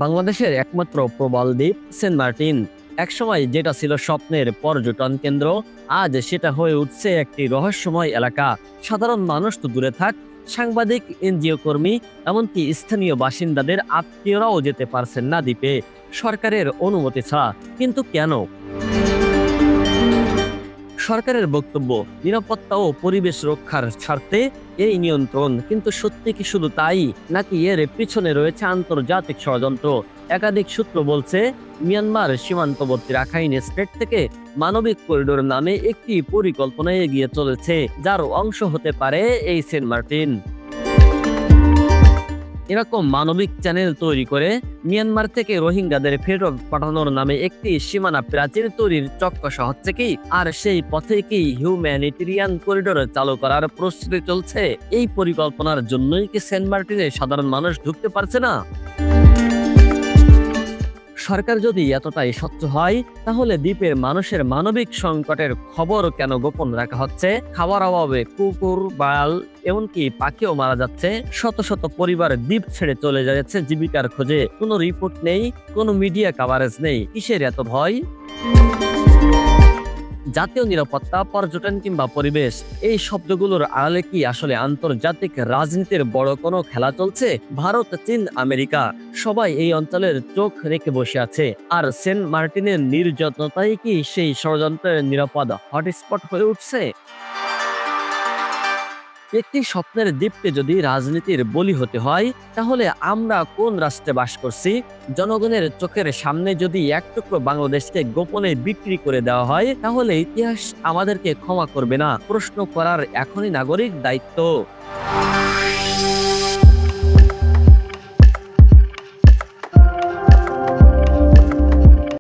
বাংলাদেশের একমাত্র প্রবাল দ্বীপ সেন্ট মার্টিন একসময় যেটা ছিল স্বপ্নের পর্যটন কেন্দ্র, আজ সেটা হয়ে উঠছে একটি রহস্যময় এলাকা। সাধারণ মানুষ তো দূরে থাক, সাংবাদিক, এনজিও কর্মী, এমনকি স্থানীয় বাসিন্দাদের আত্মীয়রাও যেতে পারছেন না দ্বীপে, সরকারের অনুমতি ছাড়া। কিন্তু কেন? সরকারের বক্তব্য নিরাপত্তা ও পরিবেশ রক্ষার স্বার্থে এই নিয়ন্ত্রণ, কিন্তু সত্যি কি শুধু তাই, নাকি এর পিছনে রয়েছে আন্তর্জাতিক ষড়যন্ত্র? একাধিক সূত্র বলছে মিয়ানমার সীমান্তবর্তী রাখাইন স্টেট থেকে মানবিক করিডোর নামে একটি পরিকল্পনা এগিয়ে চলেছে, যার অংশ হতে পারে এই সেন্ট মার্টিন। এরকম মানবিক চ্যানেল তৈরি করে মিয়ানমার থেকে রোহিঙ্গাদের ফেরত পাঠানোর নামে একটি সীমানা প্রাচীর তৈরির চক্কসা হচ্ছে কি? আর সেই পথে কি হিউম্যানিটেরিয়ান করিডোর চালু করার প্রস্তুতি চলছে? এই পরিকল্পনার জন্যই কি সেন্ট মার্টিনে সাধারণ মানুষ ঢুকতে পারছে না? সরকার যদি এতটাই স্বচ্ছ হয়, তাহলে দ্বীপের মানুষের মানবিক সংকটের খবর কেন গোপন রাখা হচ্ছে? খাবার অভাবে কুকুর, বাল, এমনকি পাখিও মারা যাচ্ছে। শত শত পরিবার দ্বীপ ছেড়ে চলে যাচ্ছে জীবিকার খোঁজে। কোনো রিপোর্ট নেই, কোনো মিডিয়া কভারেজ নেই। কিসের এত ভয়? জাতীয় নিরাপত্তা, পর্যটন কিংবা পরিবেশ, এই শব্দগুলোর আড়ালে কি আসলে আন্তর্জাতিক রাজনীতির বড় কোনো খেলা চলছে? ভারত, চীন, আমেরিকা সবাই এই অঞ্চলের চোখ রেখে বসে আছে। আর সেন্ট মার্টিনের নির্জনতাই কি সেই ষড়যন্ত্রের নিরাপদ হটস্পট হয়ে উঠছে? একটি স্বপ্নের দ্বীপকে যদি রাজনীতির বলি হতে হয়, তাহলে আমরা কোন রাষ্ট্রে বাস করছি? জনগণের চোখের সামনে যদি এক টুকরো বাংলাদেশকে গোপনে বিক্রি করে দেওয়া হয়, তাহলে ইতিহাস আমাদেরকে ক্ষমা করবে না। প্রশ্ন করার এখনই নাগরিক দায়িত্ব।